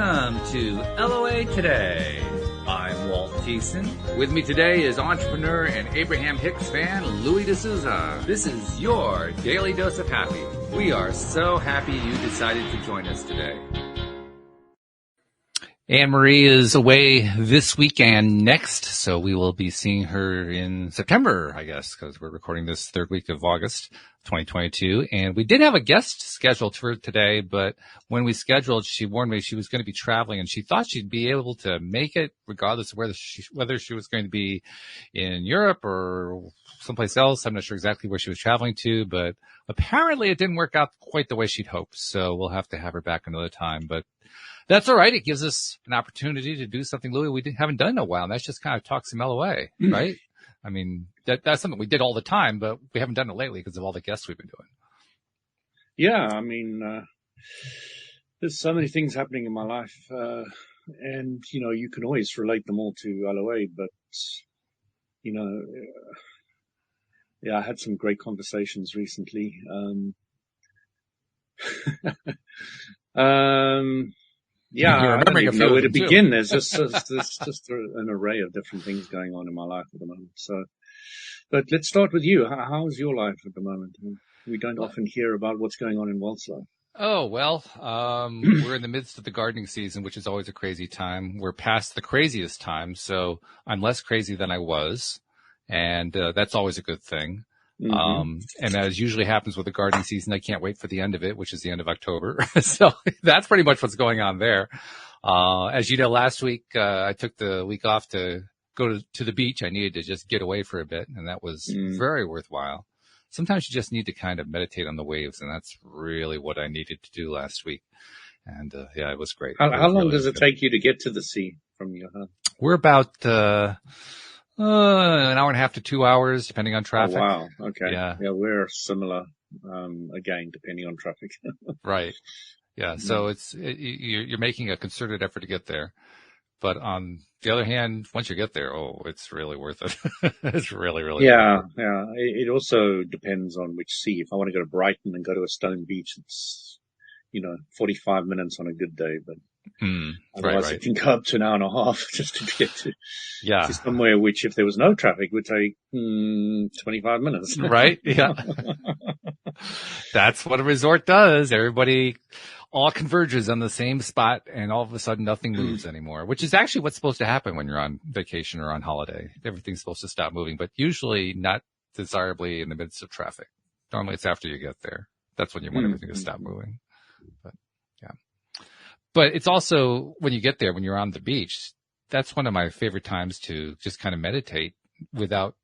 Welcome to LOA Today. I'm Walt Thiessen. With me today is entrepreneur and Abraham Hicks fan Louis D'Souza. This is your daily dose of happy. We are so happy you decided to join us today. Anne-Marie is away this week and next, so we will be seeing her in September, I guess, because we're recording this third week of August 2022. And we did have a guest scheduled for today, but when we scheduled, she warned me she was going to be traveling, and she thought she'd be able to make it regardless of whether she was going to be in Europe or someplace else. I'm not sure exactly where she was traveling to, but apparently it didn't work out quite the way she'd hoped, so we'll have to have her back another time. But that's all right. It gives us an opportunity to do something, Louis, we haven't done in a while, and that's just kind of talk some LOA, right? I mean, that's something we did all the time, but we haven't done it lately because of all the guests we've been doing. Yeah, I mean, there's so many things happening in my life, and, you know, you can always relate them all to LOA, but, you know, yeah, I had some great conversations recently. Yeah, I don't even know where to begin. There's just an array of different things going on in my life at the moment. So, but let's start with you. How's your life at the moment? We don't often hear about what's going on in Walt's life. Oh, well, we're in the midst of the gardening season, which is always a crazy time. We're past the craziest time, so I'm less crazy than I was, and that's always a good thing. Mm-hmm. And as usually happens with the gardening season, I can't wait for the end of it, which is the end of October. So that's pretty much what's going on there. As you know, last week, I took the week off to go to the beach. I needed to just get away for a bit, and that was very worthwhile. Sometimes you just need to kind of meditate on the waves, and that's really what I needed to do last week. And, yeah, it was great. How long does it take you to get to the sea from your home? We're about, an hour and a half to 2 hours, depending on traffic. Oh, wow. Okay. Yeah, we're similar, again, depending on traffic. Right. Yeah. So you're making a concerted effort to get there. But on the other hand, once you get there, it's really worth it. It's really, really worth it. Yeah. It also depends on which sea. If I want to go to Brighton and go to a stone beach, it's, 45 minutes on a good day, but otherwise right. It can go up to an hour and a half just to get to somewhere which, if there was no traffic, would take 25 minutes. Right? Yeah. That's what a resort does. Everybody all converges on the same spot, and all of a sudden nothing moves anymore, which is actually what's supposed to happen when you're on vacation or on holiday. Everything's supposed to stop moving, but usually not desirably in the midst of traffic. Normally it's after you get there. That's when you want everything to stop moving. But yeah. But it's also when you get there, when you're on the beach, that's one of my favorite times to just kind of meditate without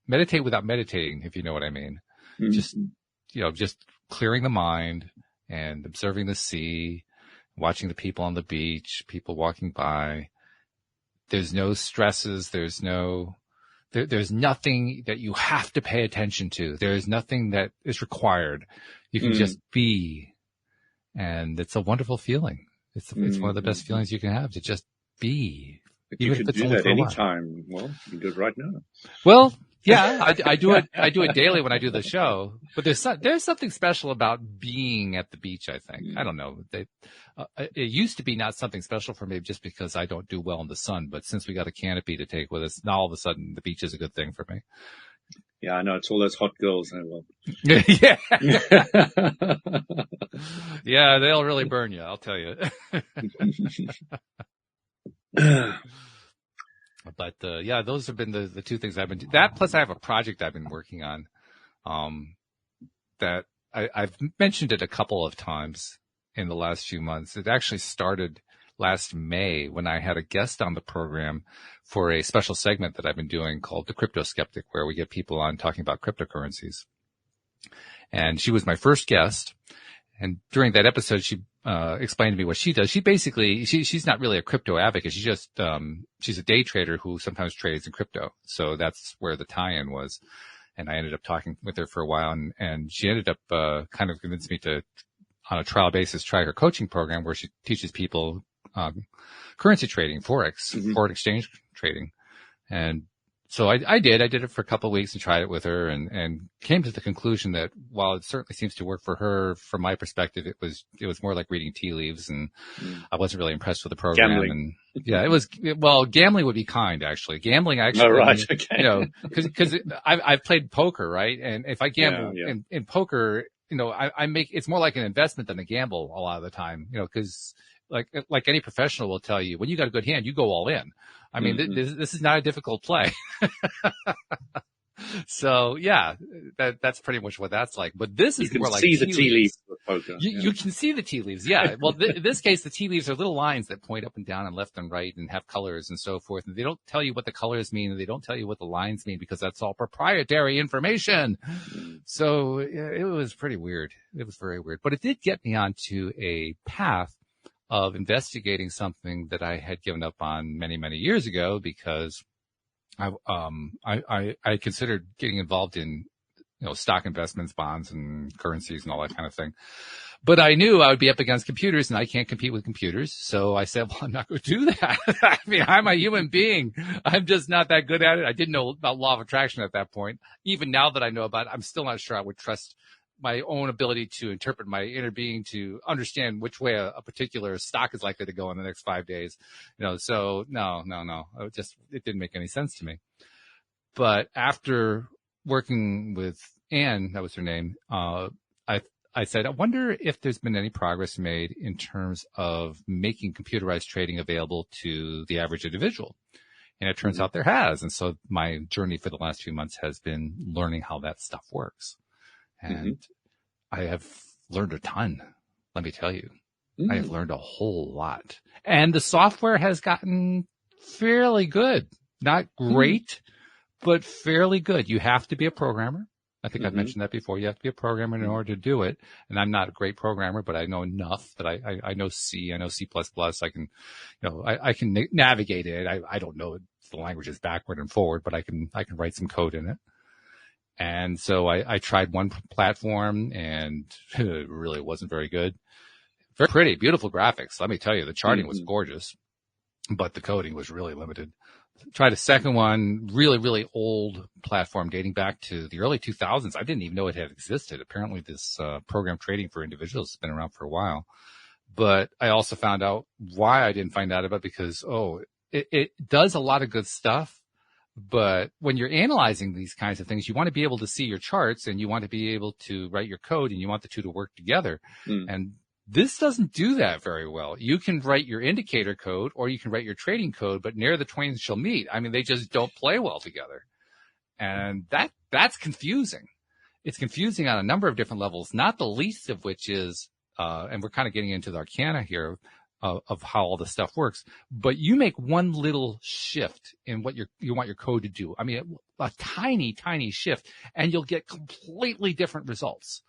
meditating, if you know what I mean. Mm-hmm. Just clearing the mind and observing the sea, watching the people on the beach, people walking by. There's no stresses. There's nothing that you have to pay attention to. There is nothing that is required. You can just be. And it's a wonderful feeling. It's one of the best feelings you can have, to just be. But you could do that anytime. Well, you can do it right now. Well, yeah, I do it daily when I do the show. But there's something special about being at the beach, I think. I don't know. It used to be not something special for me just because I don't do well in the sun. But since we got a canopy to take with us, now all of a sudden the beach is a good thing for me. Yeah, I know. It's all those hot girls. Yeah. Yeah, they'll really burn you, I'll tell you. But, yeah, those have been the two things I've been doing. That plus I have a project I've been working on, that I've mentioned it a couple of times in the last few months. It actually started last May when I had a guest on the program for a special segment that I've been doing called The Crypto Skeptic, where we get people on talking about cryptocurrencies. And she was my first guest. And during that episode, she explained to me what she does. She basically, she's not really a crypto advocate. She's just, she's a day trader who sometimes trades in crypto. So that's where the tie-in was. And I ended up talking with her for a while, and she ended up, kind of convinced me to, on a trial basis, try her coaching program where she teaches people, currency trading, Forex, foreign exchange trading. And So I did it for a couple of weeks and tried it with her and came to the conclusion that while it certainly seems to work for her, from my perspective, it was more like reading tea leaves, and I wasn't really impressed with the program. Gambling. And yeah, gambling would be kind, actually. Gambling, actually, Oh, right. Okay. cause I've played poker, right? And if I gamble in poker, I make, it's more like an investment than a gamble a lot of the time, cause like any professional will tell you, when you got a good hand, you go all in. I mean, this is not a difficult play. So yeah, that's pretty much what that's like. But this is more like you can see the tea leaves of poker. You can see the tea leaves. Yeah. Well, in this case, the tea leaves are little lines that point up and down and left and right and have colors and so forth. And they don't tell you what the colors mean, and they don't tell you what the lines mean, because that's all proprietary information. So it was pretty weird. It was very weird, but it did get me onto a path of investigating something that I had given up on many, many years ago, because I considered getting involved in, stock investments, bonds and currencies and all that kind of thing. But I knew I would be up against computers, and I can't compete with computers. So I said, well, I'm not going to do that. I mean, I'm a human being. I'm just not that good at it. I didn't know about law of attraction at that point. Even now that I know about it, I'm still not sure I would trust my own ability to interpret my inner being to understand which way a particular stock is likely to go in the next 5 days. So no. It didn't make any sense to me. But after working with Anne, that was her name, I said, I wonder if there's been any progress made in terms of making computerized trading available to the average individual. And it turns out there has. And so my journey for the last few months has been learning how that stuff works. And I have learned a ton, let me tell you. I have learned a whole lot. And the software has gotten fairly good. Not great, but fairly good. You have to be a programmer. I think I've mentioned that before. You have to be a programmer in order to do it. And I'm not a great programmer, but I know enough that I know C, I know C++. I can, I can navigate it. I don't know the languages backward and forward, but I can write some code in it. And so I tried one platform, and it really wasn't very good. Very pretty, beautiful graphics. Let me tell you, the charting was gorgeous, but the coding was really limited. Tried a second one, really, really old platform dating back to the early 2000s. I didn't even know it had existed. Apparently this program trading for individuals has been around for a while. But I also found out why I didn't find out about it, because, it does a lot of good stuff. But when you're analyzing these kinds of things, you want to be able to see your charts, and you want to be able to write your code, and you want the two to work together. And this doesn't do that very well. You can write your indicator code, or you can write your trading code, but ne'er the twain shall meet. I mean, they just don't play well together. And that's confusing. It's confusing on a number of different levels, not the least of which is, and we're kind of getting into the arcana here of how all this stuff works, but you make one little shift in what you want your code to do. I mean, a tiny, tiny shift, and you'll get completely different results.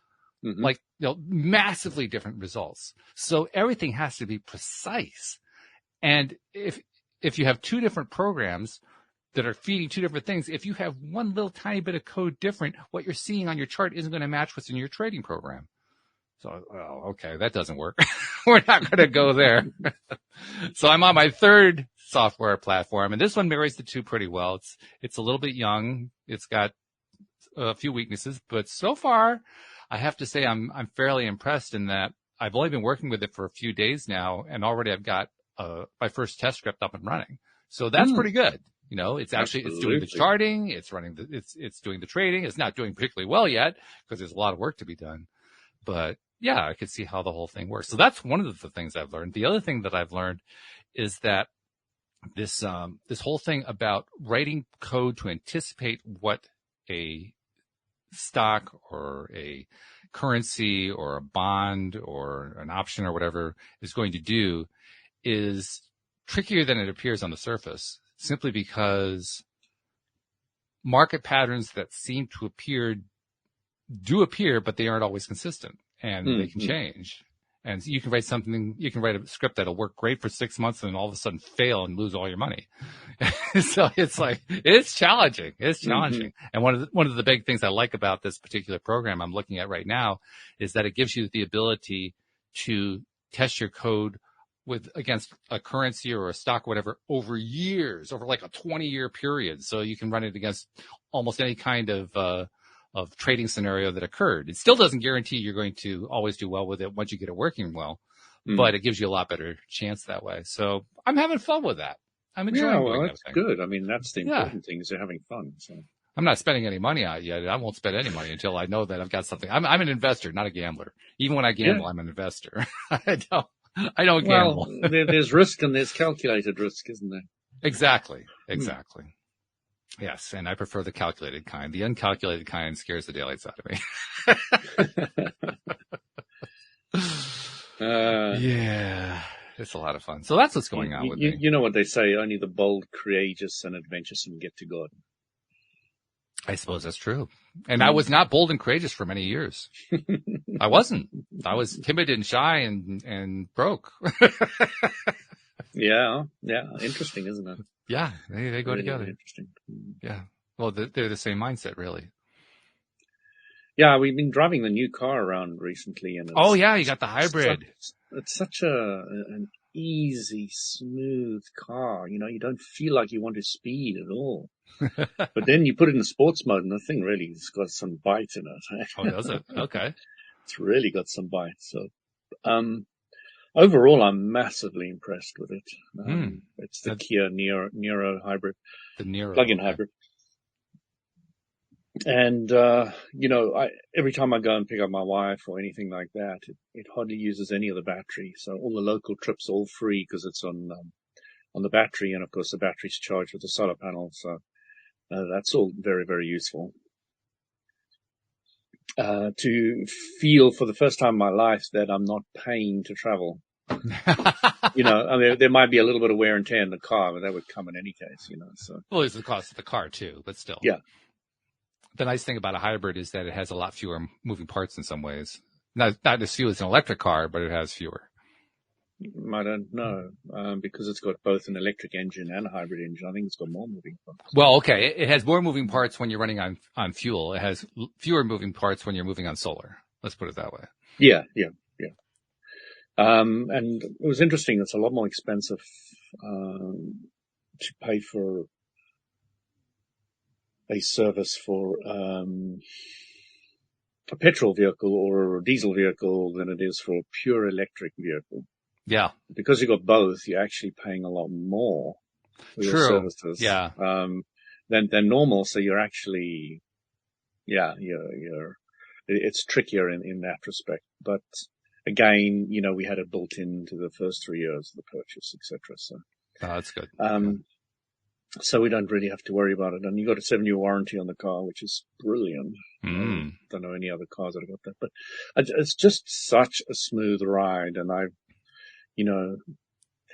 Like, massively different results. So everything has to be precise. And if you have two different programs that are feeding two different things, if you have one little tiny bit of code different, what you're seeing on your chart isn't going to match what's in your trading program. So, okay, that doesn't work. We're not going to go there. So I'm on my third software platform, and this one marries the two pretty well. It's a little bit young. It's got a few weaknesses, but so far I have to say I'm fairly impressed in that I've only been working with it for a few days now, and already I've got my first test script up and running. So that's pretty good. It's actually, it's doing the charting, it's running it's doing the trading. It's not doing particularly well yet because there's a lot of work to be done. But yeah, I could see how the whole thing works. So that's one of the things I've learned. The other thing that I've learned is that this whole thing about writing code to anticipate what a stock or a currency or a bond or an option or whatever is going to do is trickier than it appears on the surface, simply because market patterns that seem to appear, but they aren't always consistent, and they can change. And you can write a script that'll work great for 6 months and all of a sudden fail and lose all your money. So it's challenging. And one of the big things I like about this particular program I'm looking at right now is that it gives you the ability to test your code against a currency or a stock, or whatever, over years, over like a 20-year period. So you can run it against almost any kind of trading scenario that occurred. It still doesn't guarantee you're going to always do well with it once you get it working well, but it gives you a lot better chance that way. So I'm having fun with that. I'm enjoying doing that. That's good. I mean, that's the important thing, is they're having fun. So I'm not spending any money on it yet. I won't spend any money until I know that I've got something. I'm an investor, not a gambler. Even when I gamble, I'm an investor. I don't gamble. Well, there's risk and there's calculated risk, isn't there? Exactly. Yes, and I prefer the calculated kind. The uncalculated kind scares the daylights out of me. Yeah, it's a lot of fun. So that's what's going on with me. You know what they say, only the bold, courageous, and adventuresome get to God. I suppose that's true. And I was not bold and courageous for many years. I wasn't. I was timid and shy and broke. Yeah. Interesting, isn't it? Yeah, they go really together. Interesting. Yeah. Well, they're the same mindset, really. Yeah, we've been driving the new car around recently, and you got the hybrid. It's such an easy, smooth car. You know, you don't feel like you want to speed at all. But then you put it in sports mode, and the thing really has got some bite in it. Oh, does it? Okay. It's really got some bite. So, overall, I'm massively impressed with it. It's the Kia Niro hybrid, the Niro plug-in hybrid. And, every time I go and pick up my wife or anything like that, it hardly uses any of the battery. So all the local trips are all free because it's on the battery. And of course the battery's charged with the solar panel. So that's all very, very useful. To feel for the first time in my life that I'm not paying to travel. I mean, there might be a little bit of wear and tear in the car, but that would come in any case, so. Well, it's the cost of the car too, but still. Yeah. The nice thing about a hybrid is that it has a lot fewer moving parts in some ways. Not as few as an electric car, but it has fewer. I don't know, because it's got both an electric engine and a hybrid engine. I think it's got more moving parts. Well, okay. It has more moving parts when you're running on fuel. It has fewer moving parts when you're moving on solar. Let's put it that way. Yeah. And it was interesting. It's a lot more expensive, to pay for a service for, a petrol vehicle or a diesel vehicle than it is for a pure electric vehicle. Yeah. Because you got both, you're actually paying a lot more for your services. Yeah. Than normal. So you're actually, it's trickier in that respect. But again, we had it built into the first 3 years of the purchase, etc. So. Oh, that's good. So we don't really have to worry about it. And you got a 7-year warranty on the car, which is brilliant. Don't know any other cars that have got that, but it's just such a smooth ride. And I'm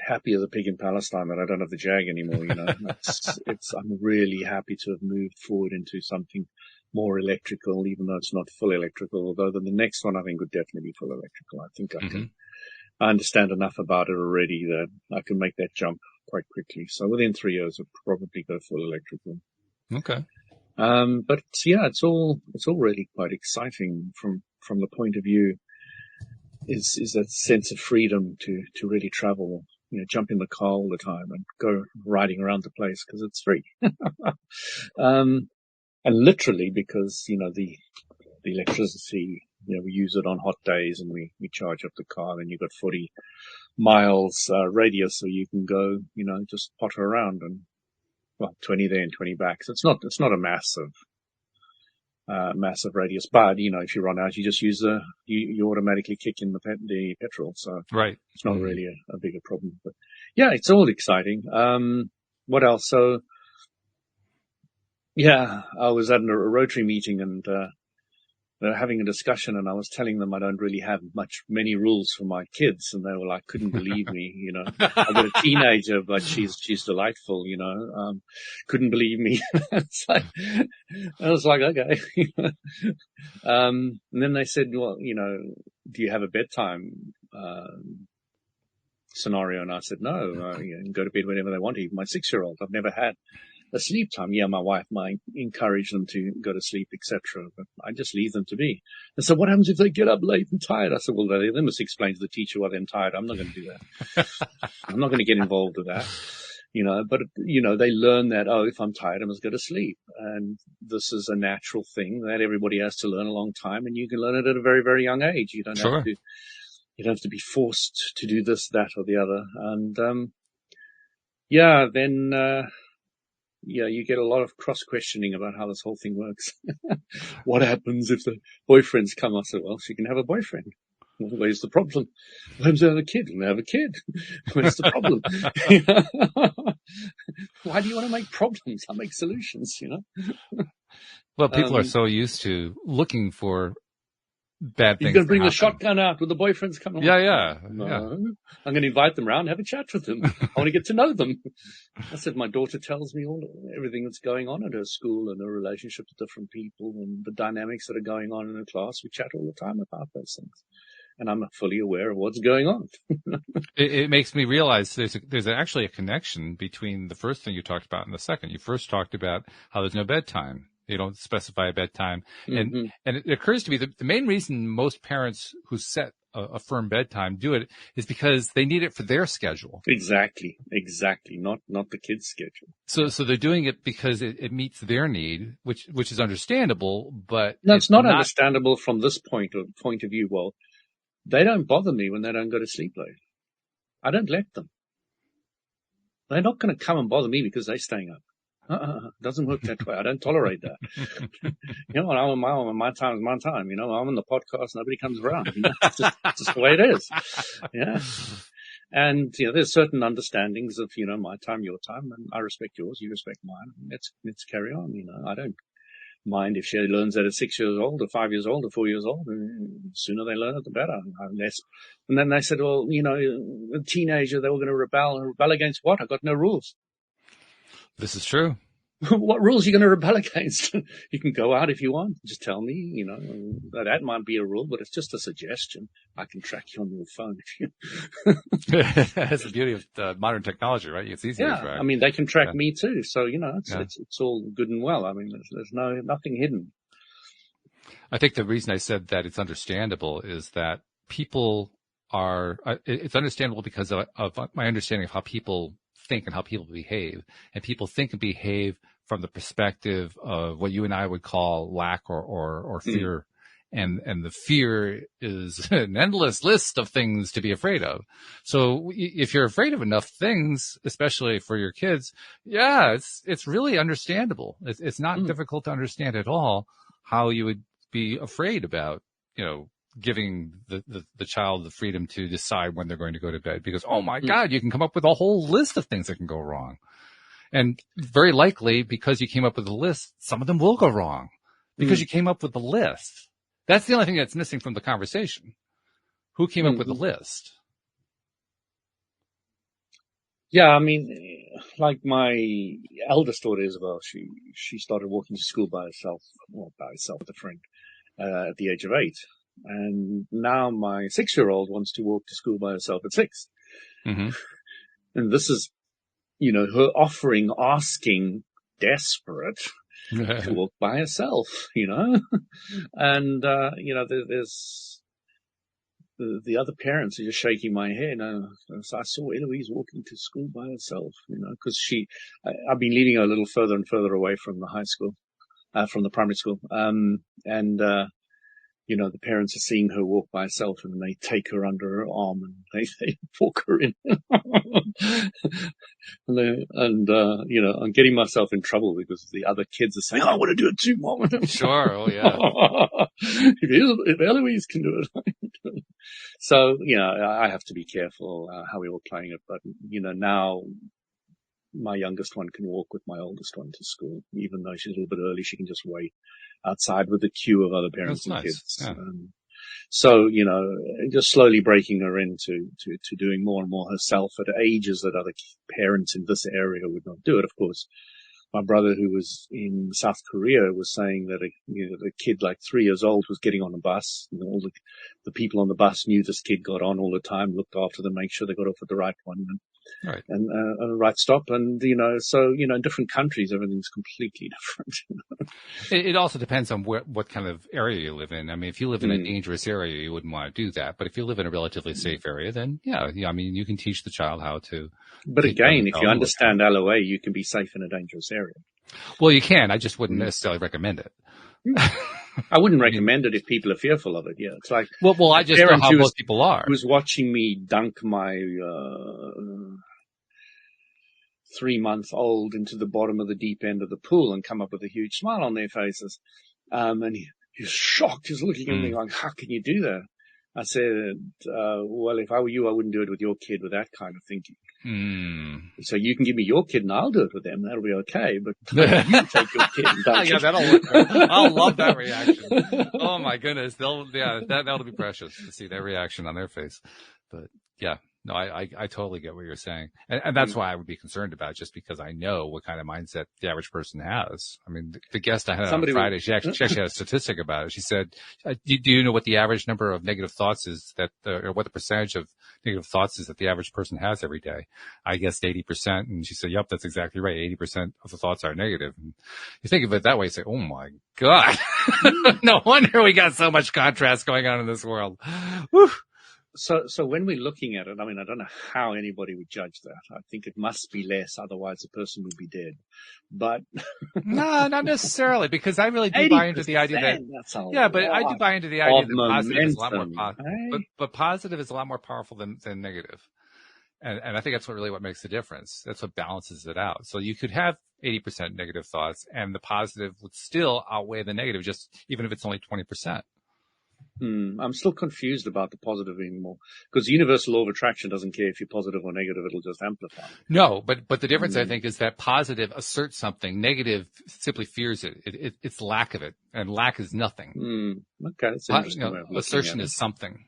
happy as a pig in Palestine that I don't have the Jag anymore. I'm really happy to have moved forward into something more electrical, even though it's not full electrical. Although the next one I think would definitely be full electrical. I think I understand enough about it already that I can make that jump quite quickly. So within 3 years, I'll probably go full electrical. Okay. But yeah, it's all really quite exciting from the point of view is that sense of freedom to really travel, jump in the car all the time and go riding around the place because it's free. And literally because, the electricity, we use it on hot days and we charge up the car, and you've got 40 miles, radius, so you can go, just potter around and, 20 there and 20 back. So it's not a massive radius, but, if you run out, you just use you automatically kick in the petrol. So right. It's not really a bigger problem, but yeah, it's all exciting. What else? So yeah, I was at a Rotary meeting and, they were having a discussion, and I was telling them I don't really have many rules for my kids, and they were like, couldn't believe me, I've got a teenager, but she's delightful, couldn't believe me. It's like, I was like, okay. And then they said, well, do you have a bedtime, scenario? And I said, no, go to bed whenever they want to, even my 6-year-old. I've never had a sleep time. Yeah, my wife might encourage them to go to sleep, etc., but I just leave them to be. And so what happens if they get up late and tired? I said, well, they must explain to the teacher why they're tired. I'm not going to do that. I'm not going to get involved with that. But they learn that, if I'm tired, I must go to sleep. And this is a natural thing that everybody has to learn a long time, and you can learn it at a very, very young age. You don't have to be forced to do this, that, or the other. And, you get a lot of cross-questioning about how this whole thing works. What happens if the boyfriends come? I said, well, she can have a boyfriend. Well, where's the problem? When's they have a kid? They have a kid. Where's the problem? Why do you want to make problems? I make solutions, Well, people are so used to looking for bad things. You're going to bring the shotgun out with the boyfriends coming. Yeah. I'm going to invite them around, have a chat with them. I want to get to know them. I said, my daughter tells me everything that's going on at her school and her relationship with different people and the dynamics that are going on in her class. We chat all the time about those things. And I'm fully aware of what's going on. It makes me realize there's actually a connection between the first thing you talked about and the second. You first talked about how there's no bedtime. You don't specify a bedtime. Mm-hmm. And it occurs to me that the main reason most parents who set a firm bedtime do it is because they need it for their schedule. Exactly. Not the kid's schedule. So they're doing it because it meets their need, which is understandable, but no, it's not understandable from this point of view. Well, they don't bother me when they don't go to sleep late. I don't let them. They're not going to come and bother me because they're staying up. Doesn't work that way. I don't tolerate that. My time is my time. I'm on the podcast. Nobody comes around. It's just the way it is. Yeah. And, there's certain understandings of, my time, your time, and I respect yours. You respect mine. Let's carry on. I don't mind if she learns that at 6 years old or 5 years old or 4 years old. The sooner they learn it, the better. And then they said, well, a teenager, they were going to rebel against what? I got no rules. This is true. What rules are you going to rebel against? You can go out if you want. Just tell me, that might be a rule, but it's just a suggestion. I can track you on your phone if you. That's the beauty of modern technology, right? It's easy to track. I mean, they can track me too. So, it's all good and well. I mean, there's nothing hidden. I think the reason I said that it's understandable is that people it's understandable because of my understanding of how people think and how people behave. And people think and behave from the perspective of what you and I would call lack or fear. And the fear is an endless list of things to be afraid of. So if you're afraid of enough things, especially for your kids, it's really understandable. It's not difficult to understand at all how you would be afraid about, giving the child the freedom to decide when they're going to go to bed, because, oh my God, you can come up with a whole list of things that can go wrong. And very likely, because you came up with a list, some of them will go wrong because you came up with the list. That's the only thing that's missing from the conversation. Who came up with the list? Yeah, I mean, like my eldest daughter Isabel, she started walking to school by herself with a friend, at the age of 8. And now my 6-year-old wants to walk to school by herself at 6. Mm-hmm. And this is, her asking, desperate to walk by herself, and, there's the other parents are just shaking my head. So I saw Eloise walking to school by herself, because I've been leading her a little further and further away from the high school, from the primary school. The parents are seeing her walk by herself, and they take her under her arm and they walk her in. I'm getting myself in trouble because the other kids are saying, I want to do it too, Mom. Sure. Oh, yeah. If Eloise can do it. So, I have to be careful how we were playing it. But, now my youngest one can walk with my oldest one to school. Even though she's a little bit early, she can just wait outside with a queue of other parents and kids. Yeah. So, just slowly breaking her into doing more and more herself at ages that other parents in this area would not do it. Of course, my brother, who was in South Korea, was saying that a kid like 3 years old was getting on a bus, and all the people on the bus knew this kid got on all the time, looked after them, make sure they got off at the right one. Right. And the right stop. And, so, in different countries, everything's completely different. It also depends on what kind of area you live in. I mean, if you live in a dangerous area, you wouldn't want to do that. But if you live in a relatively safe area, then I mean, you can teach the child how to. But again, if you understand LOA, you can be safe in a dangerous area. Well, you can. I just wouldn't necessarily recommend it. I wouldn't recommend it if people are fearful of it. Yeah, it's like well, I just know how most people are. Who's watching me dunk my 3-month-old into the bottom of the deep end of the pool and come up with a huge smile on their faces, and he's shocked. He's looking at me like, "How can you do that?" I said, "Well, if I were you, I wouldn't do it with your kid with that kind of thinking. So you can give me your kid and I'll do it with them. That'll be okay. But you take your kid and don't." Yeah, that'll work. I'll love that reaction. Oh my goodness. That'll be precious to see that reaction on their face. But yeah, no, I totally get what you're saying. And that's why I would be concerned about it, just because I know what kind of mindset the average person has. I mean, the guest I had on Friday, she actually had a statistic about it. She said, do you know what the average number of negative thoughts is or what the percentage of negative thoughts is that the average person has every day? I guessed 80%. And she said, yep, that's exactly right. 80% of the thoughts are negative. And you think of it that way, you say, oh my God, no wonder we got so much contrast going on in this world. Whew. So when we're looking at it, I mean, I don't know how anybody would judge that. I think it must be less, otherwise the person would be dead. But no, not necessarily, because I really do buy into the idea that I do buy into the idea that positive is a lot more but positive is a lot more powerful than negative. And I think that's what makes the difference. That's what balances it out. So you could have 80% negative thoughts and the positive would still outweigh the negative, just even if it's only 20%. I'm still confused about the positive anymore, because the universal law of attraction doesn't care if you're positive or negative; it'll just amplify. No, but the difference I think is that positive asserts something, negative simply fears it. It's lack of it, and lack is nothing. Okay, that's interesting. Assertion is something.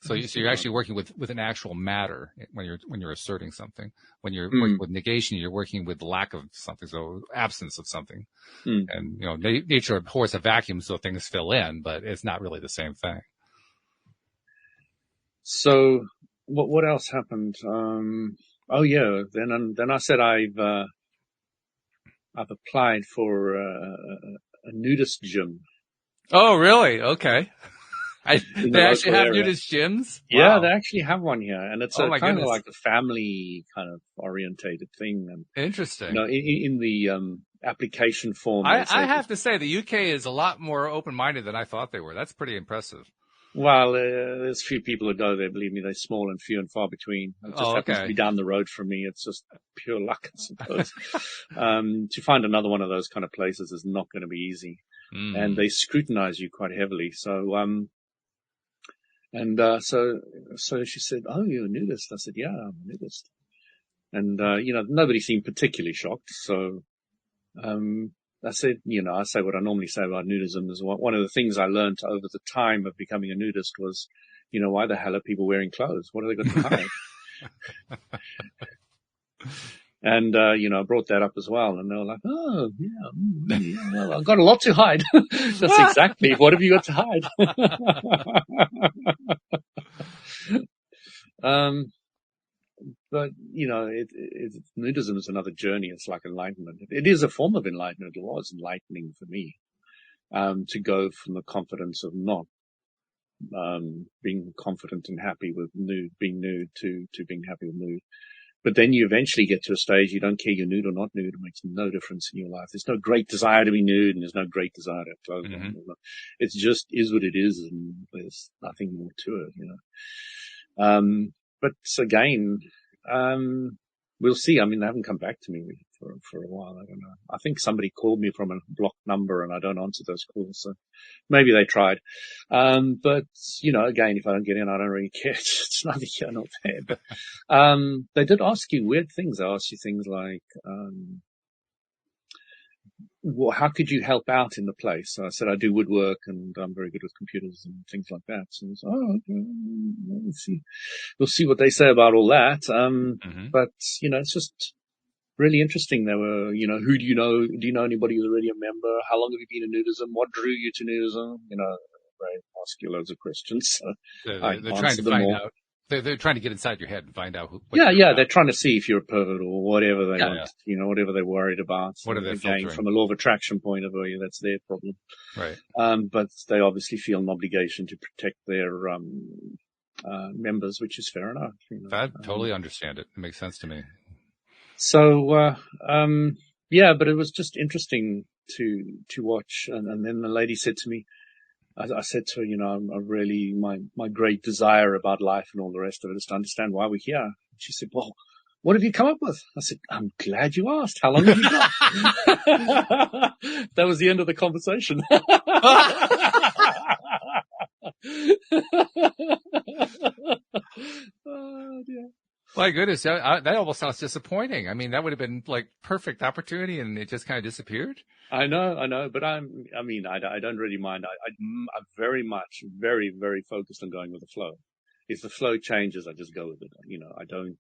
So you're actually working with an actual matter when you're asserting something. When you're working with negation, you're working with lack of something, so absence of something. And nature abhors a vacuum, so things fill in, but it's not really the same thing. So what else happened? Then I said I've applied for a nudist gym. Oh, really? Okay. They actually have nudist gyms? Yeah, Wow. They actually have one here, and it's kind of like a family kind of orientated thing. And, interesting. In the application form, I have to say the UK is a lot more open-minded than I thought they were. That's pretty impressive. Well, there's few people who go there. Believe me, they're small and few and far between. It just happens to be down the road from me. It's just pure luck, I suppose. To find another one of those kind of places is not going to be easy, and they scrutinize you quite heavily. So, so she said, "Oh, you're a nudist?" I said, "Yeah, I'm a nudist." And, nobody seemed particularly shocked. So, I said, I say what I normally say about nudism is one of the things I learned over the time of becoming a nudist was, why the hell are people wearing clothes? What are they got to hide? And, I brought that up as well. And they were like, "Oh, yeah, well, I've got a lot to hide." That's exactly. What have you got to hide? But, nudism is another journey. It's like enlightenment. It is a form of enlightenment. It was enlightening for me, to go from the confidence of not, being confident and happy with being nude to being happy with nude. But then you eventually get to a stage you don't care you're nude or not nude. It makes no difference in your life. There's no great desire to be nude, and there's no great desire to have clothes on. It just is what it is, and there's nothing more to it, But again, we'll see. I mean, they haven't come back to me for a while. I don't know. I think somebody called me from a blocked number, and I don't answer those calls. So maybe they tried. But again, if I don't get in, I don't really care. It's neither here nor there. But they did ask you weird things. They asked you things like, how could you help out in the place? So I said, I do woodwork and I'm very good with computers and things like that. So I was, okay, we'll see what they say about all that. But, it's just really interesting. They were, who do you know? Do you know anybody who's already a member? How long have you been in nudism? What drew you to nudism? ask you loads of questions. So they're trying to find out. They're trying to get inside your head and find out. They're trying to see if you're a pervert or whatever they want. Whatever they're worried about. What are they filtering? From a law of attraction point of view, that's their problem. Right. But they obviously feel an obligation to protect their members, which is fair enough. I totally understand it. It makes sense to me. So, but it was just interesting to watch. And then the lady said to me, I said to her, I'm really, my great desire about life and all the rest of it is to understand why we're here. She said, well, what have you come up with? I said, I'm glad you asked. How long have you got? That was the end of the conversation. Oh, dear. My goodness, that almost sounds disappointing. I mean, that would have been like perfect opportunity, and it just kind of disappeared. I know, but I don't really mind. I'm very much, very, very focused on going with the flow. If the flow changes, I just go with it. I don't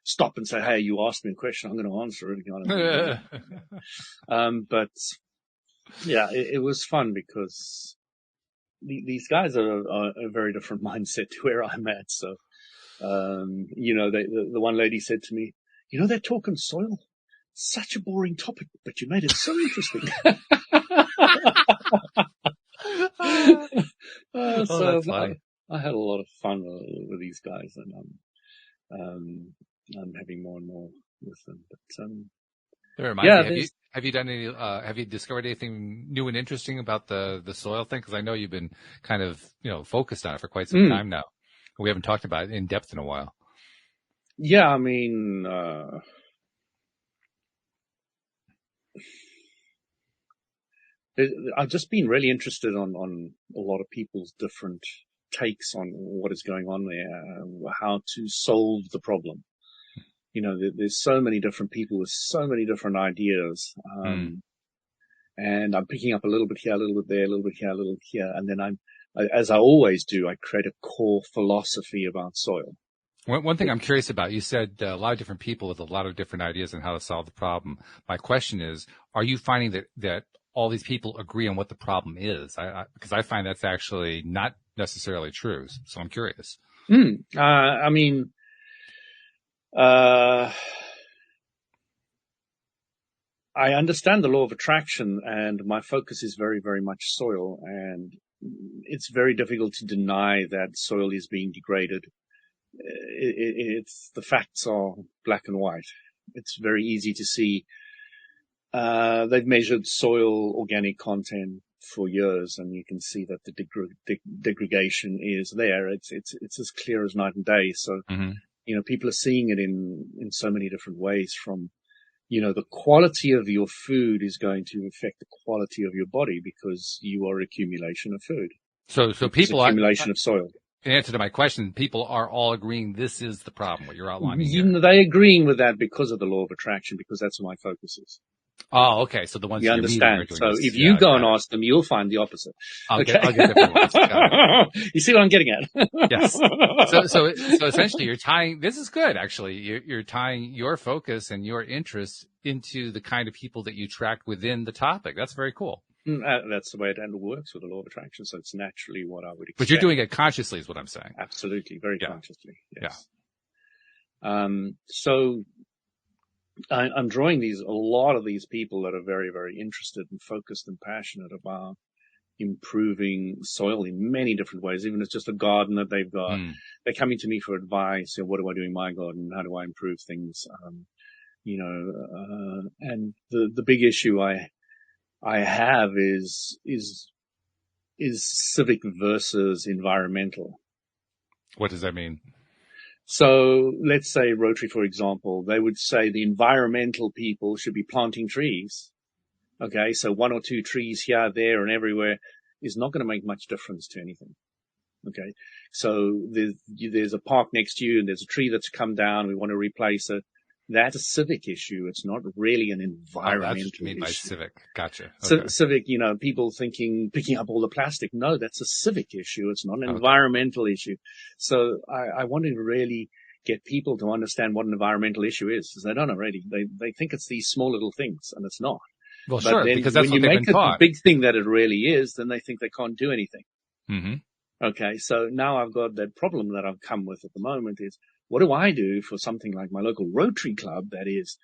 stop and say, "Hey, you asked me a question, I'm going to answer it." But yeah, it was fun because these guys are a very different mindset to where I'm at. So. The one lady said to me, they're talking soil. Such a boring topic, but you made it so interesting. So I had a lot of fun with these guys, and I'm having more and more with them. But have you done any? Have you discovered anything new and interesting about the soil thing? Because I know you've been kind of focused on it for quite some time now. We haven't talked about it in depth in a while. Yeah, I mean, I've just been really interested on a lot of people's different takes on what is going on there, how to solve the problem. There's so many different people with so many different ideas. And I'm picking up a little bit here, a little bit there, a little bit here, a little bit here. And then as I always do, I create a core philosophy about soil. One thing I'm curious about, you said a lot of different people with a lot of different ideas on how to solve the problem. My question is, are you finding that all these people agree on what the problem is? Because I find that's actually not necessarily true. So I'm curious. I understand the law of attraction, and my focus is very, very much soil, and it's very difficult to deny that soil is being degraded. The facts are black and white. It's very easy to see. They've measured soil organic content for years, and you can see that the degradation is there. It's as clear as night and day. So, people are seeing it in so many different ways. From the quality of your food is going to affect the quality of your body because you are accumulation of food. So people accumulation of soil. In answer to my question, people are all agreeing this is the problem, what you're outlining here. They're agreeing with that because of the law of attraction, because that's where my focus is. Oh, okay. So the ones you understand. So if you go and ask them, you'll find the opposite. I'll get different ones. You see what I'm getting at? Yes. So essentially you're tying, this is good actually. You're tying your focus and your interests into the kind of people that you track within the topic. That's very cool. That's the way it works with the law of attraction. So it's naturally what I would expect. But you're doing it consciously is what I'm saying. Absolutely. Very consciously. Yes. Yeah. So I'm drawing a lot of these people that are very, very interested and focused and passionate about improving soil in many different ways. Even if it's just a garden that they've got, they're coming to me for advice. What do I do in my garden? How do I improve things? And the big issue I have is civic versus environmental. What does that mean? So let's say Rotary, for example, they would say the environmental people should be planting trees. Okay. So 1 or 2 trees here, there, and everywhere is not going to make much difference to anything. Okay. So there's a park next to you and there's a tree that's come down. We want to replace it. That's a civic issue. It's not really an environmental issue. That's what you mean by civic. Gotcha. Okay. Civic, people picking up all the plastic. No, that's a civic issue. It's not an environmental issue. So I want to really get people to understand what an environmental issue is, because they don't already. They think it's these small little things, and it's not. Well, sure, because that's what they've been taught. When you make it the big thing that it really is, then they think they can't do anything. Mm-hmm. Okay, so now I've got that problem that I've come with at the moment is, what do I do for something like my local Rotary Club that is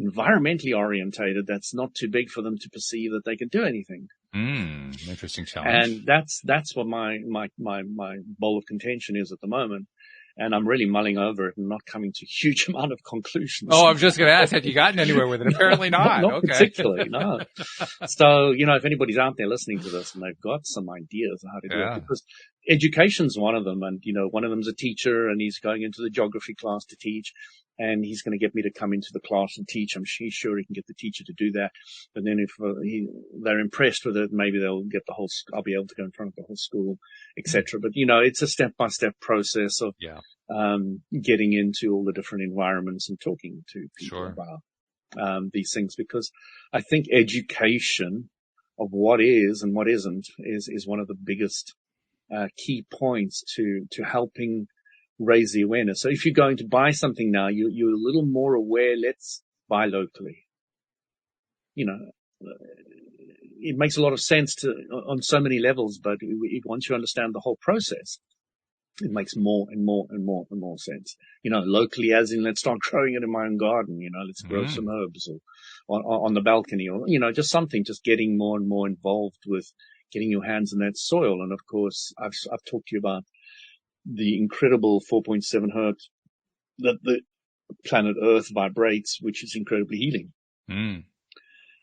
environmentally orientated, that's not too big for them to perceive that they can do anything? Interesting challenge. And that's what my bowl of contention is at the moment. And I'm really mulling over it and not coming to a huge amount of conclusions. Oh, I'm just going to ask, have you gotten anywhere with it? Apparently not. Not Okay. particularly, no. So, if anybody's out there listening to this and they've got some ideas on how to do it, because education's one of them, and, one of them's a teacher and he's going into the geography class to teach, and he's going to get me to come into the class and teach. I'm sure he can get the teacher to do that. But then if they're impressed with it, maybe they'll get I'll be able to go in front of the whole school, etc. But, it's a step-by-step process of getting into all the different environments and talking to people about these things, because I think education of what is and what isn't is one of the biggest key points to helping raise the awareness. So if you're going to buy something now, you're a little more aware. Let's buy locally. It makes a lot of sense on so many levels, but once you understand the whole process, it makes more and more and more and more sense. Locally, as in, let's start growing it in my own garden. Let's grow some herbs or on the balcony, or, just something, just getting more and more involved with getting your hands in that soil. And of course, I've talked to you about the incredible 4.7 hertz that the planet Earth vibrates, which is incredibly healing.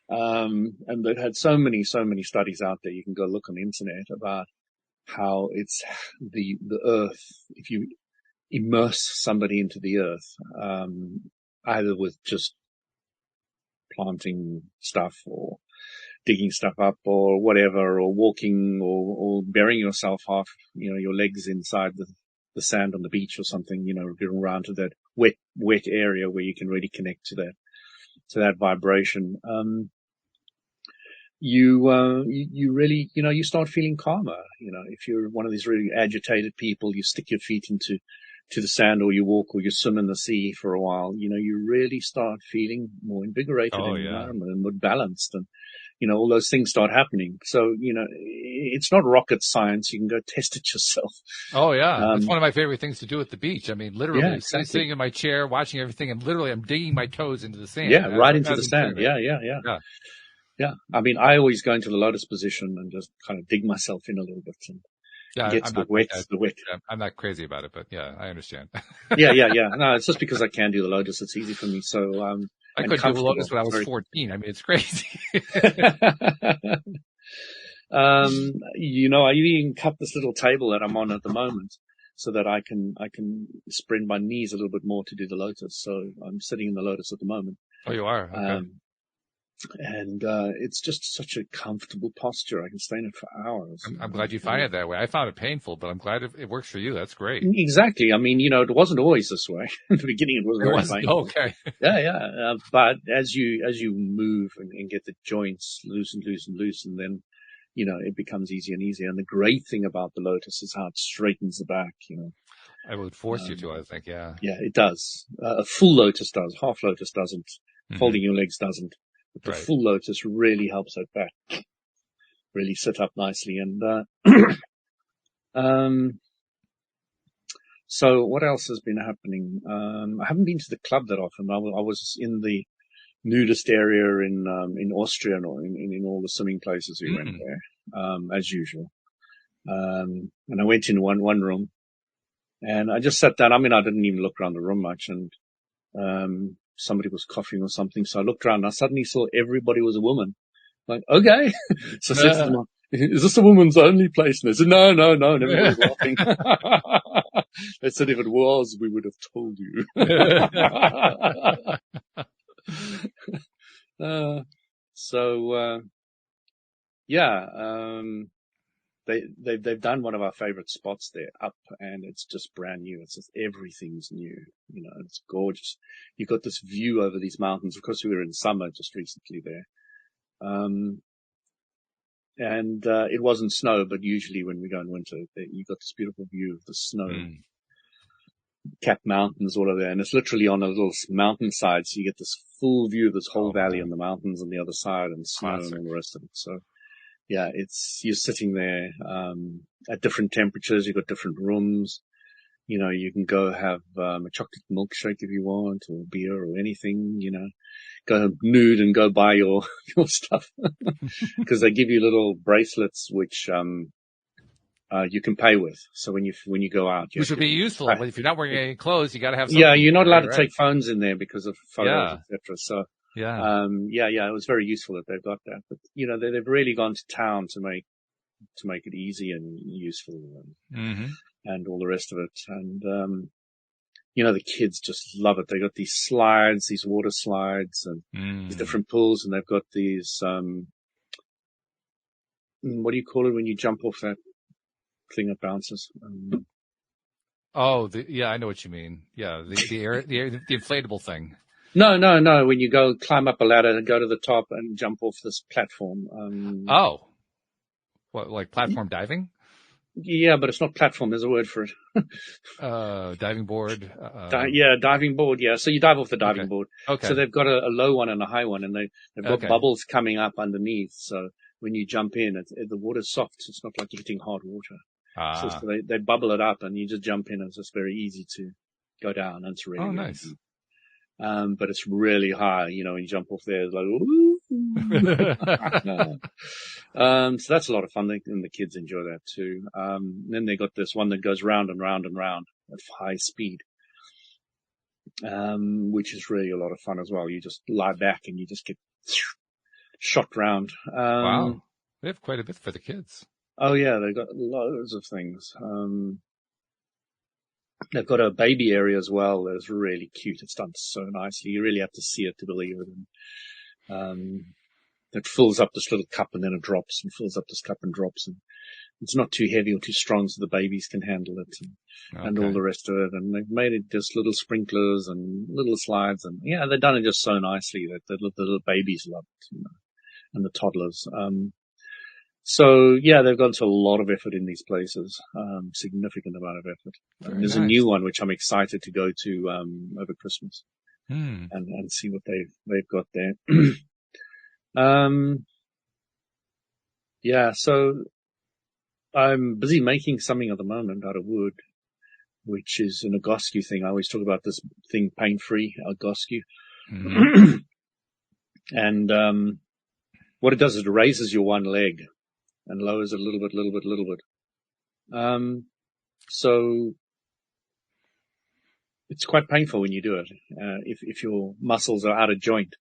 And they've had so many studies out there. You can go look on the internet about how it's the earth. If you immerse somebody into the earth, either with just planting stuff or digging stuff up or whatever, or walking or burying yourself half, your legs inside the sand on the beach or something, getting around to that wet area where you can really connect to that vibration. You really, you start feeling calmer. If you're one of these really agitated people, you stick your feet into the sand, or you walk, or you swim in the sea for a while, you really start feeling more invigorated in the environment and more balanced, and, all those things start happening. So, it's not rocket science. You can go test it yourself. Oh yeah. It's one of my favorite things to do at the beach. I mean, literally sitting in my chair, watching everything, and literally I'm digging my toes into the sand. Yeah, right into the sand. Yeah. I mean, I always go into the lotus position and just kind of dig myself in a little bit and get the wet. I'm not crazy about it, but yeah, I understand. Yeah. No, it's just because I can do the lotus. It's easy for me. So, I could do the lotus when I was 14. I mean, it's crazy. I even cut this little table that I'm on at the moment so that I can spread my knees a little bit more to do the lotus. So I'm sitting in the lotus at the moment. Oh, you are? Okay. And it's just such a comfortable posture. I can stay in it for hours. I'm glad you find it that way. I found it painful, but I'm glad it works for you. That's great. Exactly. I mean, it wasn't always this way. In the beginning, it wasn't very painful. Okay. Yeah. But as you move and get the joints loosened, then, it becomes easier and easier. And the great thing about the lotus is how it straightens the back, I would force you to, I think, yeah. Yeah, it does. A full lotus does. Half lotus doesn't. Folding your legs doesn't. But the full lotus really helps that back really sit up nicely. And so what else has been happening? I haven't been to the club that often. I was in the nudist area in Austria, and in all the swimming places we went there, as usual. And I went in one room, and I just sat down. I mean, I didn't even look around the room much, and somebody was coughing or something. So I looked around and I suddenly saw everybody was a woman. Like, okay. So I said to them, is this a woman's only place? And they said, no. And everybody was laughing. They said, if it was, we would have told you. They've done one of our favorite spots there up, and it's just brand new. It's just, everything's new. It's gorgeous. You've got this view over these mountains. Of course, we were in summer just recently there. And it wasn't snow, but usually when we go in winter, you've got this beautiful view of the snow capped mountains all over there. And it's literally on a little mountainside. So you get this full view of this whole valley and the mountains on the other side, and snow and all the rest of it. So you're sitting there, at different temperatures. You've got different rooms. You can go have, a chocolate milkshake if you want, or beer or anything, go nude and go buy your stuff. Cause they give you little bracelets, which, you can pay with. So when you go out, which would be useful. But if you're not wearing any clothes, you got to have something. Yeah, you're not allowed to take phones in there because of photos, etc. So, yeah, it was very useful that they've got that. But they've really gone to town to make it easy and useful and all the rest of it. And the kids just love it. They got these slides, these water slides, and these different pools, and they've got these what do you call it when you jump off that thing that bounces? I know what you mean. Yeah, the inflatable thing. No. When you go climb up a ladder and go to the top and jump off this platform. What, like platform diving? Yeah, but it's not platform. There's a word for it. Diving board. Diving board. Yeah. So you dive off the diving board. Okay. So they've got a low one and a high one, and they've got bubbles coming up underneath. So when you jump in, the water's soft. So it's not like you're hitting hard water. So they bubble it up, and you just jump in, and it's just very easy to go down. And it's really nice. Easy. But it's really high. When you jump off there, it's like, ooh. So that's a lot of fun, and the kids enjoy that too. Then they got this one that goes round and round and round at high speed, which is really a lot of fun as well. You just lie back and you just get shot round. Wow. They have quite a bit for the kids. Oh yeah, they've got loads of things. They've got a baby area as well that's really cute. It's done so nicely. You really have to see it to believe it. And, it fills up this little cup and then it drops and fills up this cup and drops. And it's not too heavy or too strong so the babies can handle it and all the rest of it. And they've made it just little sprinklers and little slides. And they've done it just so nicely that the little babies love it, and the toddlers. So they've gone to a lot of effort in these places, significant amount of effort. There's a new one which I'm excited to go to over Christmas and see what they've got there. So I'm busy making something at the moment out of wood, which is an Egoscue thing. I always talk about this thing, paint-free Egoscue. And what it does is it raises your one leg and lowers it a little bit. So it's quite painful when you do it, if your muscles are out of joint,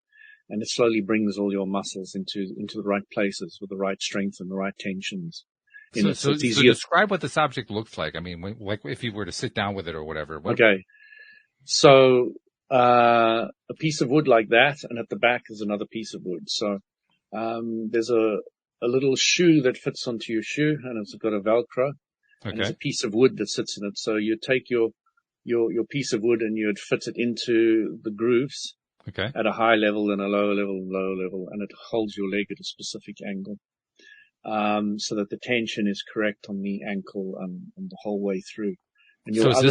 and it slowly brings all your muscles into the right places with the right strength and the right tensions. So describe what this object looks like. I mean, like if you were to sit down with it or whatever. Okay. So, a piece of wood like that, and at the back is another piece of wood. So, there's a little shoe that fits onto your shoe, and it's got a Velcro. And there's a piece of wood that sits in it. So you take your piece of wood and you'd fit it into the grooves. At a high level and a lower level, and it holds your leg at a specific angle, so that the tension is correct on the ankle and the whole way through. And your other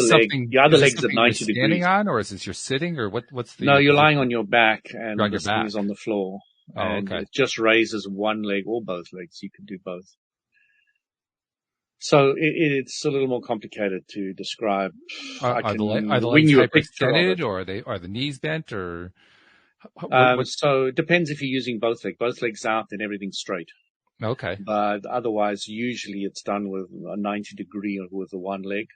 leg's at 90 degrees. Standing on, or is this you're sitting, or what's the? No, you're lying on your back, and the thing is on the floor. Oh, okay. It just raises one leg or both legs. You can do both. So it's a little more complicated to describe. Are the legs hyperextended, or are the knees bent, or? So it depends if you're using both legs. Both legs out, then everything's straight. Okay. But otherwise, usually it's done with a 90 degree with the one leg.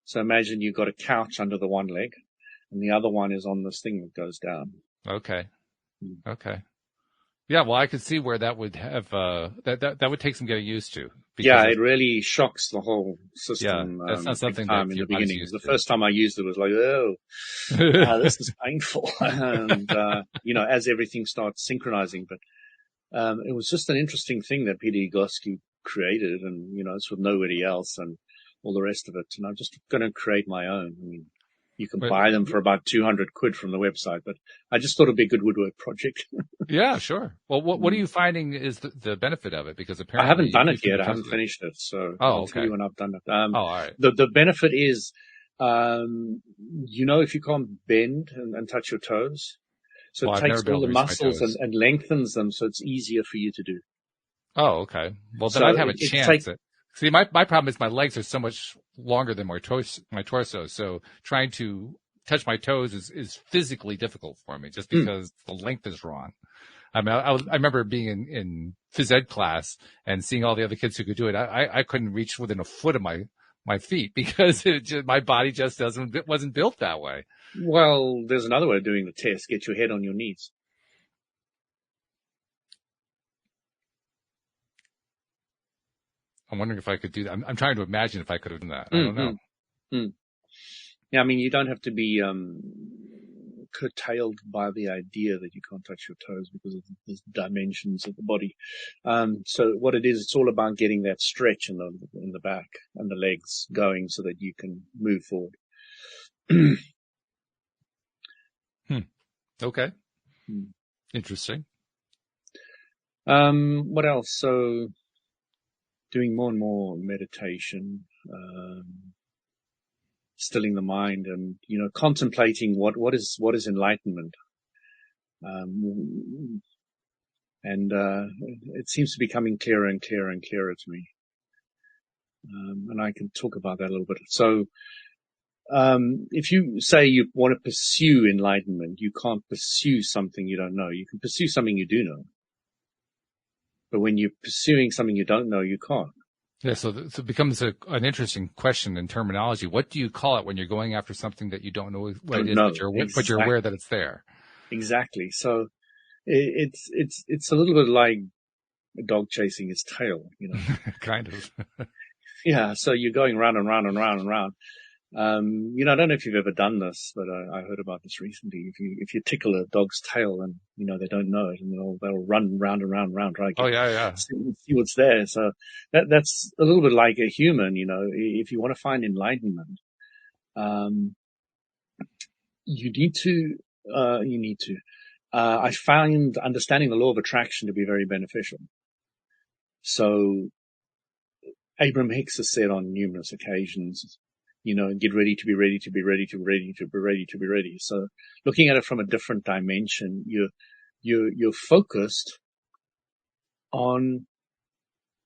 So imagine you've got a couch under the one leg, and the other one is on this thing that goes down. Okay. Okay. Yeah, well, I could see where that would have that would take some getting used to. It really shocks the whole system. Yeah, that's not something that in the beginning. The first time I used it was like, this is painful, and as everything starts synchronizing. But it was just an interesting thing that Peter Egoscue created, and it's with nobody else, and all the rest of it. And I'm just going to create my own. I mean, you can buy them for about 200 quid from the website, but I just thought it'd be a good woodwork project. Yeah, sure. Well, what are you finding is the benefit of it? Because apparently I haven't done it yet. I haven't finished it. So I'll tell you when I've done it. All right. The benefit is, if you can't bend and touch your toes, so it takes all the muscles and lengthens them, so it's easier for you to do. Oh, okay. Well, then So I'd have a it's chance at. See, my problem is my legs are so much longer than my torso. So trying to touch my toes is physically difficult for me just because the length is wrong. I mean, I remember being in phys ed class and seeing all the other kids who could do it. I couldn't reach within a foot of my feet because my body just wasn't built that way. Well, there's another way of doing the test. Get your head on your knees. I'm wondering if I could do that. I'm trying to imagine if I could have done that. I don't know. Yeah, I mean, you don't have to be curtailed by the idea that you can't touch your toes because of the dimensions of the body. So what it is, it's all about getting that stretch in the back and the legs going so that you can move forward. Okay. Interesting. What else? So doing more and more meditation, stilling the mind and, contemplating what is enlightenment. And it seems to be becoming clearer and clearer and clearer to me. And I can talk about that a little bit. So, if you say you want to pursue enlightenment, you can't pursue something you don't know. You can pursue something you do know. But when you're pursuing something you don't know, you can't. Yeah, so it becomes an interesting question in terminology. What do you call it when you're going after something that you don't know what it is, but you're aware that it's there? Exactly. So it's a little bit like a dog chasing its tail, Kind of. Yeah. So you're going round and round and round and round. I don't know if you've ever done this, but I heard about this recently. If you tickle a dog's tail and, they don't know it and they'll run round and round and round, right? Oh, yeah. See what's there. So that's a little bit like a human, if you want to find enlightenment, you need to, I found understanding the law of attraction to be very beneficial. So Abraham Hicks has said on numerous occasions, get ready to be ready to be ready to be ready to be ready to be ready. So looking at it from a different dimension, you're focused on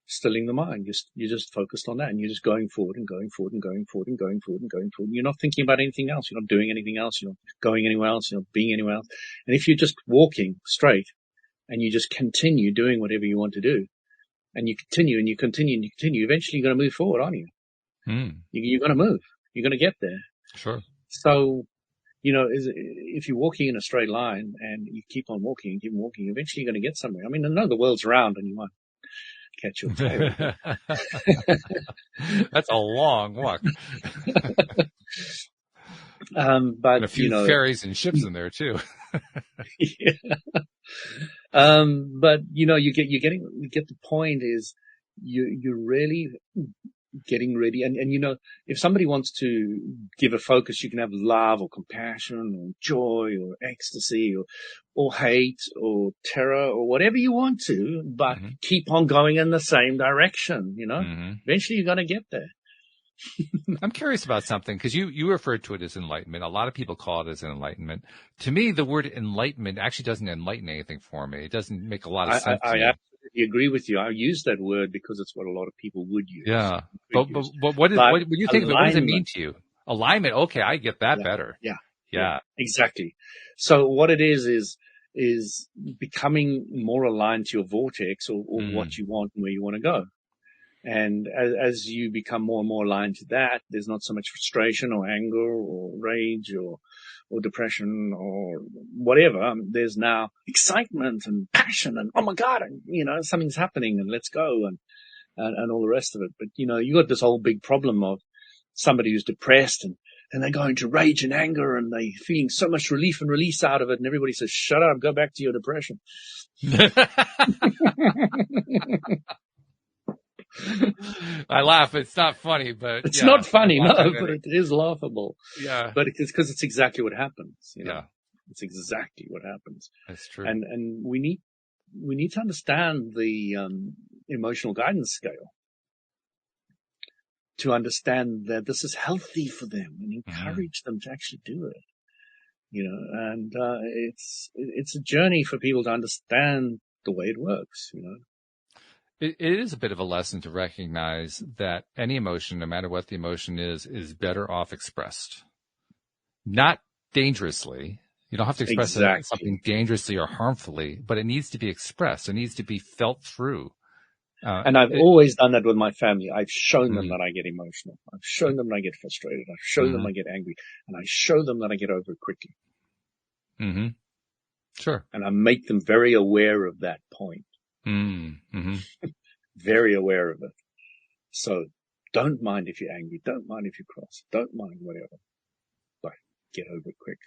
stilling the mind. You're just focused on that and you're just going forward and going forward and going forward and going forward and going forward. You're not thinking about anything else. You're not doing anything else. You're not going anywhere else. You're not being anywhere else. And if you're just walking straight and you just continue doing whatever you want to do and you continue and you continue and you continue, eventually you're going to move forward, aren't you? You're going to move. You're going to get there. Sure. So, if you're walking in a straight line and you keep on walking and keep walking, eventually you're going to get somewhere. I mean, I know the world's round and you might catch your tail. That's a long walk. But and a few ferries and ships in there too. Yeah. But you get the point is you're really getting ready. And if somebody wants to give a focus, you can have love or compassion or joy or ecstasy or hate or terror or whatever you want to, but keep on going in the same direction, Eventually you're going to get there. I'm curious about something because you referred to it as enlightenment. A lot of people call it as enlightenment. To me, the word enlightenment actually doesn't enlighten anything for me. It doesn't make a lot of sense. I absolutely agree with you. I use that word because it's what a lot of people would use. Yeah, but what do you think? What does it mean to you? Alignment. Okay, I get that better. Yeah, exactly. So what it is becoming more aligned to your vortex or what you want and where you want to go. And as you become more and more aligned to that, there's not so much frustration or anger or rage or depression or whatever. There's now excitement and passion and, oh my God, and, something's happening and let's go and all the rest of it. But, you got this whole big problem of somebody who's depressed and they go into rage and anger and they feeling so much relief and release out of it. And everybody says, shut up, go back to your depression. I laugh. It's not funny, but it's not funny, no, but it is laughable. Yeah, but it's because it's exactly what happens. Yeah, it's exactly what happens. That's true. And we need to understand the emotional guidance scale to understand that this is healthy for them and encourage them to actually do it. And it's a journey for people to understand the way it works. it is a bit of a lesson to recognize that any emotion, no matter what the emotion is better off expressed. Not dangerously. You don't have to express something dangerously or harmfully, but it needs to be expressed. It needs to be felt through. And I've always done that with my family. I've shown them that I get emotional. I've shown them that I get frustrated. I've shown them I get angry. And I show them that I get over it quickly. Mm-hmm. Sure. And I make them very aware of that point. Mm-hmm. Very aware of it. So don't mind if you're angry. Don't mind if you're cross. Don't mind whatever. But get over it quick.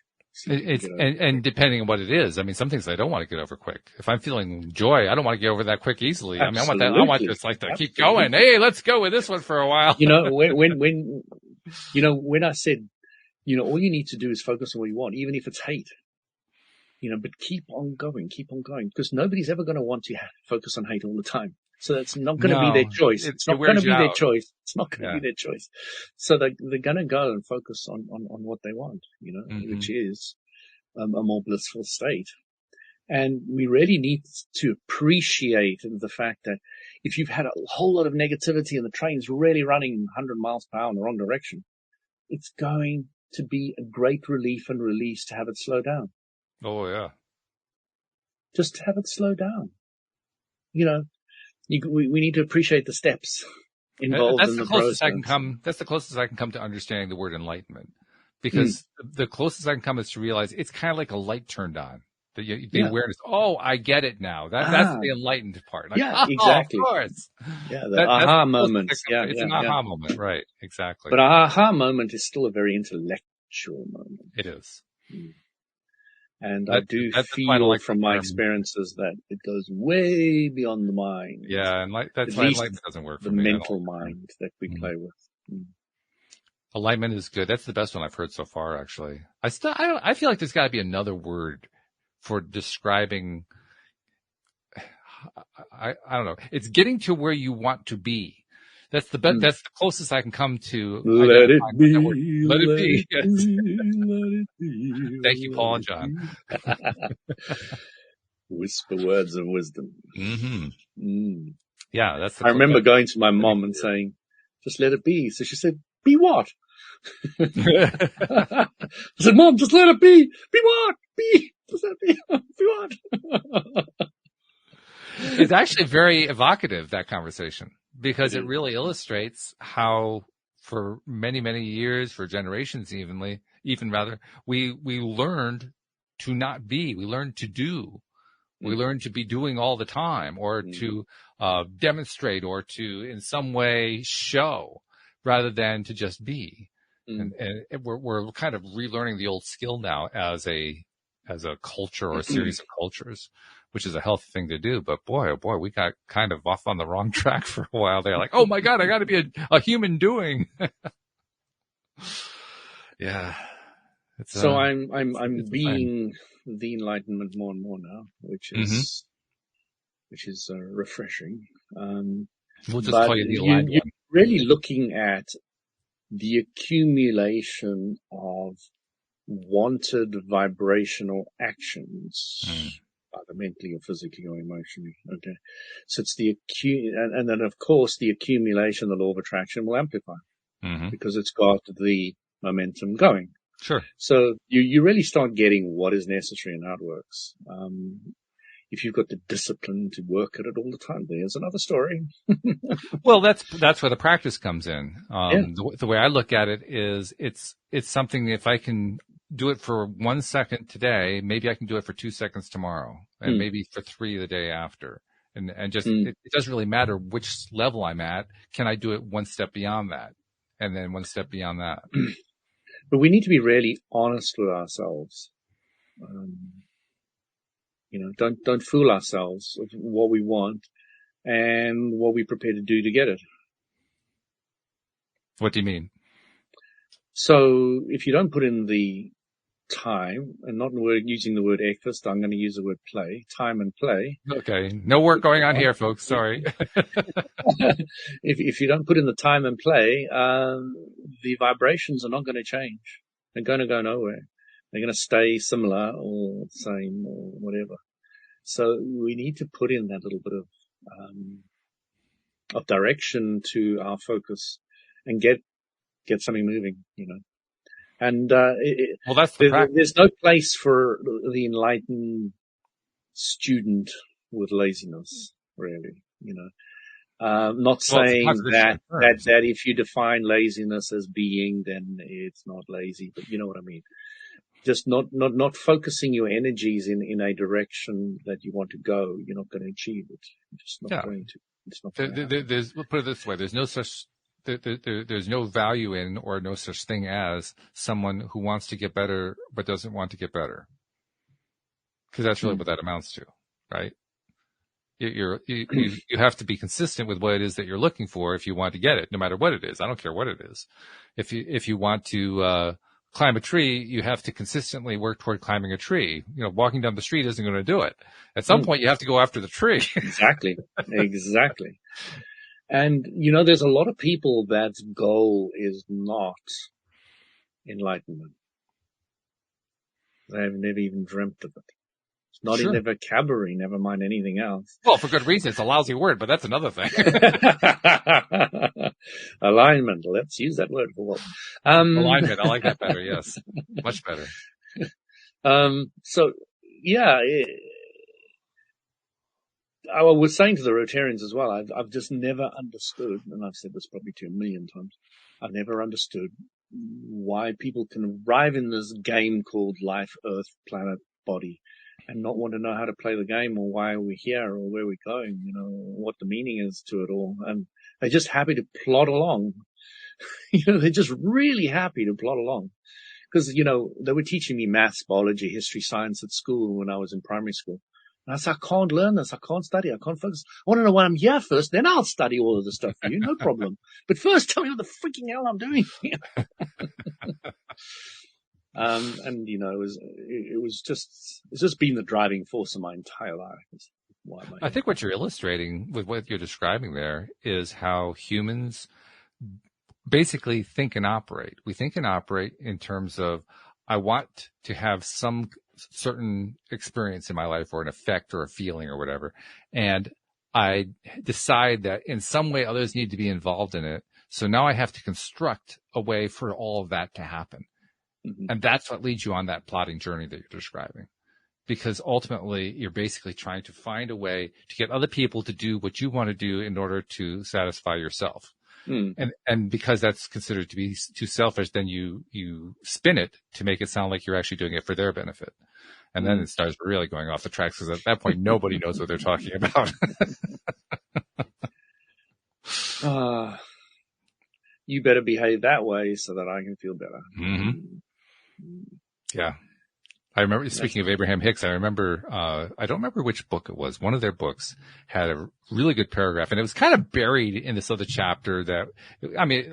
And depending on what it is, I mean, some things I don't want to get over quick. If I'm feeling joy, I don't want to get over that quick easily. Absolutely. I mean, I want this like to keep going. Hey, let's go with this one for a while. When I said, all you need to do is focus on what you want, even if it's hate, but keep on going, because nobody's ever going to want to focus on hate all the time. So that's not going to be their choice. It's not going to be their choice. It's not going to be their choice. So they're going to go and focus on what they want, which is a more blissful state. And we really need to appreciate the fact that if you've had a whole lot of negativity and the train's really running 100 miles per hour in the wrong direction, it's going to be a great relief and release to have it slow down. Oh, yeah. Just have it slow down. We need to appreciate the steps involved in the process. That's the closest I can come to understanding the word enlightenment, because the closest I can come is to realize it's kind of like a light turned on. The awareness. Oh, I get it now. That's the enlightened part. Like, exactly. Of course. Yeah, the aha moment. It's an aha moment, right? Exactly. But aha moment is still a very intellectual moment. It is. And I do feel from my experiences that it goes way beyond the mind. Yeah, and that's why enlightenment doesn't work for me. The mental mind that we play with. Alignment is good. That's the best one I've heard so far, actually. I feel like there's got to be another word for describing. I don't know. It's getting to where you want to be. That's the best. That's the closest I can come to. Let it be. Let it be. Yes. Let it be. Thank you, Paul and John. Whisper words of wisdom. Mm-hmm. Yeah, that's. I remember going to my mom and saying, "Just let it be." So she said, "Be what?" I said, "Mom, just let it be. Be what? Be. Just let it be. Be what?" It's actually very evocative, that conversation, because it really illustrates how for many, many years, for generations even rather, we learned to not be, we learned to do, we learned to be doing all the time, or to demonstrate, or to in some way show, rather than to just be. And we're kind of relearning the old skill now as a culture or a series of cultures, which is a healthy thing to do. But boy, oh boy, we got kind of off on the wrong track for a while there. Like, oh my God, I got to be a human doing. Yeah. So I'm being the enlightenment more and more now, which is refreshing. We'll just call you the aligned you're really looking at the accumulation of wanted vibrational actions, either mentally or physically or emotionally. Okay. So it's and then of course the accumulation, the law of attraction will amplify because it's got the momentum going. Sure. So you really start getting what is necessary and how it works. If you've got the discipline to work at it all the time, there's another story. Well, that's where the practice comes in. The way I look at it is it's something, if I can do it for 1 second today, maybe I can do it for 2 seconds tomorrow, and maybe for 3 the day after. And just, it doesn't really matter which level I'm at. Can I do it one step beyond that? And then one step beyond that. But we need to be really honest with ourselves. Don't fool ourselves of what we want and what we're prepared to do to get it. What do you mean? So if you don't put in the time, and not using the word effort, I'm going to use the word play, time and play. Okay. No work going on here, folks. Sorry. If you don't put in the time and play, the vibrations are not going to change. They're going to go nowhere. They're going to stay similar or the same or whatever. So we need to put in that little bit of direction to our focus and get something moving, And well, that's the practice. There's no place for the enlightened student with laziness, really. Not saying that if you define laziness as being, then it's not lazy, but you know what I mean. Just not focusing your energies in a direction that you want to go. You're not going to achieve it. You're just not going to. It's not. We'll put it this way: there's no such. There's no value in or no such thing as someone who wants to get better but doesn't want to get better, because that's really what that amounts to, right? You have to be consistent with what it is that you're looking for if you want to get it, no matter what it is. I don't care what it is. If you want to climb a tree, you have to consistently work toward climbing a tree. Walking down the street isn't going to do it. At some point, you have to go after the tree. Exactly. And, there's a lot of people that's goal is not enlightenment. They've never even dreamt of it. It's not in their vocabulary, never mind anything else. Well, for good reason. It's a lousy word, but that's another thing. Alignment. Let's use that word for what? Alignment. I like that better. Yes. Much better. So, yeah, I was saying to the Rotarians as well, I've just never understood, and I've said this probably to 1 million times, I've never understood why people can arrive in this game called life, earth, planet, body, and not want to know how to play the game or why we're here or where we're going, what the meaning is to it all. And they're just happy to plod along. They're just really happy to plod along. Because, they were teaching me maths, biology, history, science at school when I was in primary school. And I said, I can't learn this. I can't study. I can't focus. I want to know why I'm here first. Then I'll study all of the stuff for you. No problem. But first tell me what the freaking hell I'm doing here. And it was just been the driving force of my entire life. I think what you're illustrating with what you're describing there is how humans basically think and operate. We think and operate in terms of, I want to have some certain experience in my life or an effect or a feeling or whatever. And I decide that in some way others need to be involved in it. So now I have to construct a way for all of that to happen. Mm-hmm. And that's what leads you on that plotting journey that you're describing. Because ultimately you're basically trying to find a way to get other people to do what you want to do in order to satisfy yourself. And because that's considered to be too selfish, then you spin it to make it sound like you're actually doing it for their benefit. And then it starts really going off the tracks, because at that point, nobody knows what they're talking about. You better behave that way so that I can feel better. Mm-hmm. Yeah. I remember, speaking of Abraham Hicks, I remember, I don't remember which book it was. One of their books had a really good paragraph, and it was kind of buried in this other chapter that,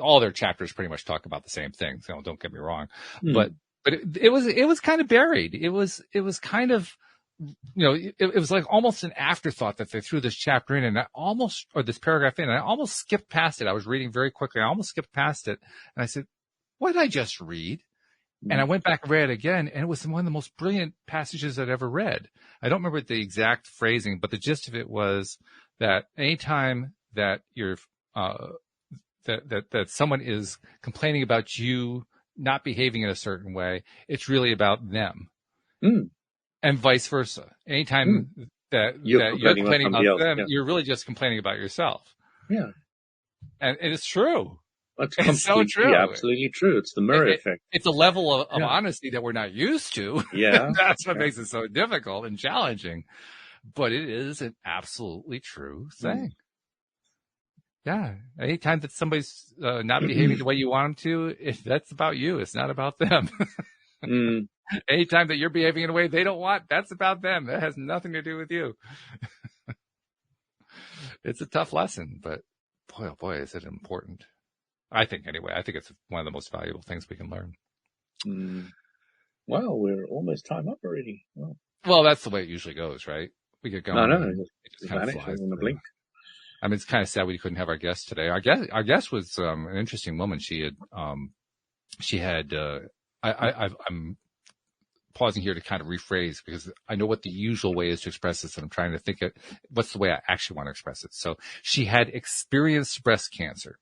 all their chapters pretty much talk about the same thing. So don't get me wrong, but it was kind of buried. It was kind of, it was like almost an afterthought that they threw this chapter in, and or this paragraph in, and I almost skipped past it. I was reading very quickly. I almost skipped past it, and I said, what did I just read? And I went back and read it again, and it was one of the most brilliant passages I'd ever read. I don't remember the exact phrasing, but the gist of it was that anytime that you're, that someone is complaining about you not behaving in a certain way, it's really about them. And vice versa. Anytime that you're complaining about them, you're really just complaining about yourself. Yeah. And it's true. It's so true. Absolutely true. It's the mirror effect. It's a level of honesty that we're not used to. Yeah. That's what makes it so difficult and challenging. But it is an absolutely true thing. Yeah. Anytime that somebody's not behaving the way you want them to, that's about you. It's not about them. Anytime that you're behaving in a way they don't want, that's about them. That has nothing to do with you. It's a tough lesson, but boy, oh boy, is it important. I think anyway. I think it's one of the most valuable things we can learn. Well, we're almost time up already. Well, that's the way it usually goes, right? We get going. No, it just kind of flies in the blink. It's kind of sad we couldn't have our guest today. Our guest was an interesting woman. I'm pausing here to kind of rephrase because I know what the usual way is to express this, and I'm trying to think of what's the way I actually want to express it. So she had experienced breast cancer.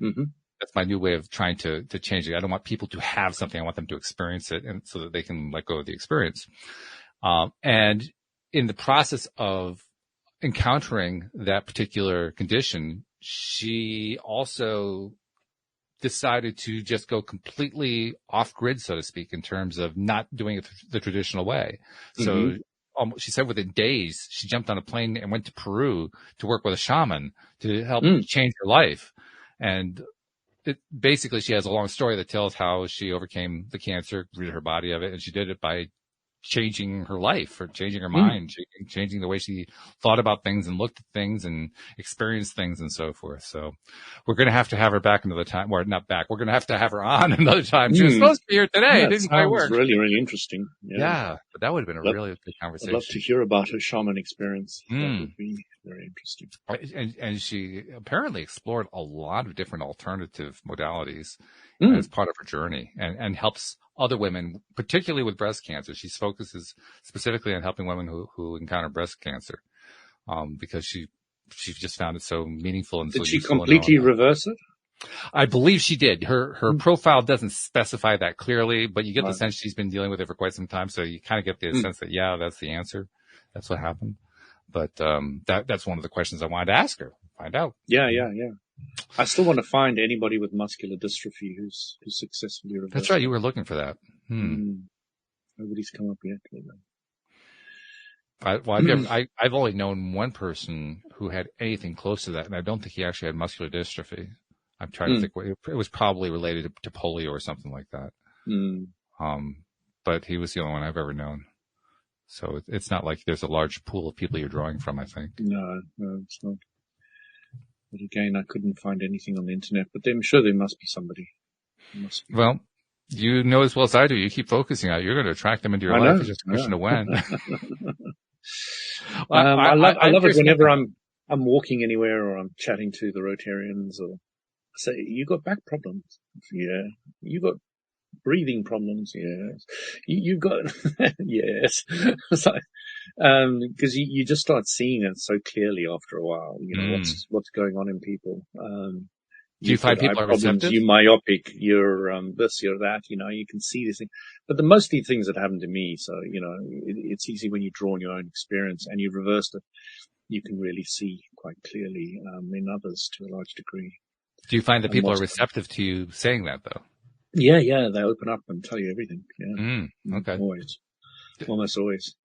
Mm-hmm. That's my new way of trying to change it. I don't want people to have something. I want them to experience it, and so that they can let go of the experience. And in the process of encountering that particular condition, she also decided to just go completely off grid, so to speak, in terms of not doing it the traditional way. So she said within days, she jumped on a plane and went to Peru to work with a shaman to help change her life. And basically, she has a long story that tells how she overcame the cancer, rid her body of it, and she did it by changing her life or changing her mind, changing the way she thought about things and looked at things and experienced things and so forth. So we're going to have her back another time, or not back. We're going to have her on another time. She was supposed to be here today. It didn't quite work. Really, really interesting. Yeah, but that would have been a really good conversation. I'd love to hear about her shaman experience. That would be very interesting. And she apparently explored a lot of different alternative modalities as part of her journey and helps other women, particularly with breast cancer. She focuses specifically on helping women who encounter breast cancer, because she just found it so meaningful and so useful. Did she completely reverse it? I believe she did. Her profile doesn't specify that clearly, but you get the sense she's been dealing with it for quite some time. So you kind of get the sense that, yeah, that's the answer. That's what happened. But that's one of the questions I wanted to ask her. Find out. Yeah. I still want to find anybody with muscular dystrophy who's successfully reversed. That's right. You were looking for that. Nobody's come up yet. I've only known one person who had anything close to that, and I don't think he actually had muscular dystrophy. I'm trying to think. It was probably related to polio or something like that. But he was the only one I've ever known. So it's not like there's a large pool of people you're drawing from, I think. No, it's not. But again, I couldn't find anything on the internet, but I'm sure there must be somebody. Well, you know as well as I do, you keep focusing on it. You're going to attract them into your life. It's just a question of when. I love it whenever I'm walking anywhere or I'm chatting to the Rotarians or say, you got back problems? Yeah. You got breathing problems? Yes. You've got, yes. Because you just start seeing it so clearly after a while, what's going on in people. Do you find people are receptive? You're myopic, you're this, you're that, you can see this thing. But the mostly things that happen to me, so, it's easy when you draw on your own experience and you've reversed it, you can really see quite clearly in others to a large degree. Do you find that people are receptive to you saying that, though? Yeah, they open up and tell you everything. Yeah. Okay. Always. Almost always.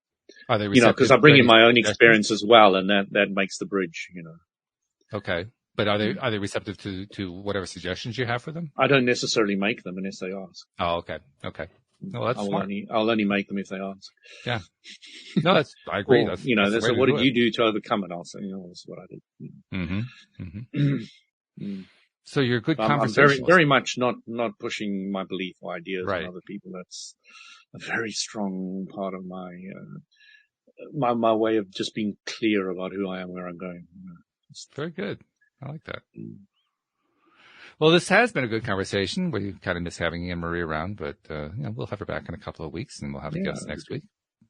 Are they receptive? Because I bring in my own experience as well, and that makes the bridge, Okay. But are they receptive to whatever suggestions you have for them? I don't necessarily make them unless they ask. Oh, okay. No, that's smart. I'll only make them if they ask. Yeah. No, I agree. Or, that's what did you do to overcome it? I'll say, this is what I did. So you're a good conversationalist. I'm very much not pushing my belief or ideas on other people. That's a very strong part of my my way of just being clear about who I am, where I'm going. Very good. I like that. Well, this has been a good conversation. We kind of miss having Anne Marie around, but we'll have her back in a couple of weeks, and we'll have a guest next week.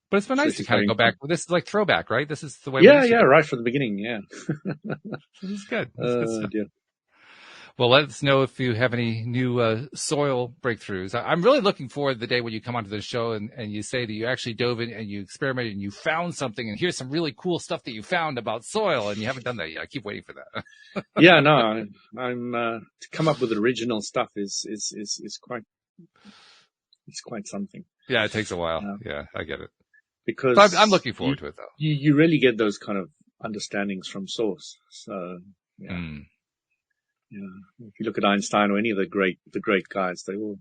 But it's been nice to kind of go back. Well, this is like throwback, right? This is the way. Right from the beginning. Yeah, this is good. Good stuff. Well, let us know if you have any new soil breakthroughs. I'm really looking forward to the day when you come onto the show and you say that you actually dove in and you experimented and you found something, and here's some really cool stuff that you found about soil, and you haven't done that yet. I keep waiting for that. I'm to come up with original stuff is quite something. Yeah, it takes a while. Yeah, I get it. Because but I'm looking forward to it, though. You really get those kind of understandings from source. So yeah. If you look at Einstein or any of the great guys, they all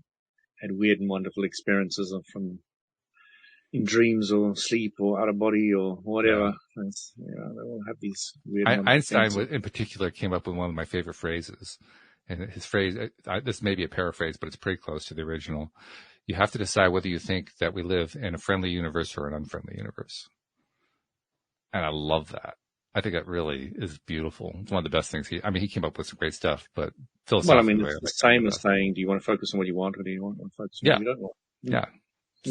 had weird and wonderful experiences from in dreams or sleep or out of body or whatever. They all have these weird. Einstein, in particular, came up with one of my favorite phrases, and his phrase. This may be a paraphrase, but it's pretty close to the original. You have to decide whether you think that we live in a friendly universe or an unfriendly universe, and I love that. I think that really is beautiful. It's one of the best things. He came up with some great stuff, but philosophically. Well, it's the same as saying, do you want to focus on what you want or do you want to focus on what you don't want? Yeah.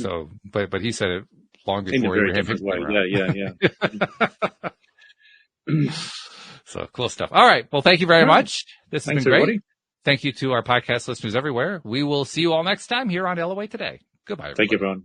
So, but he said it long In a before very Abraham different way. Hicks came Yeah. So cool stuff. All right. Well, thank you very much. This has Thanks, been great. everybody. Thank you to our podcast listeners everywhere. We will see you all next time here on LOA Today. Goodbye, everybody. Thank you, everyone.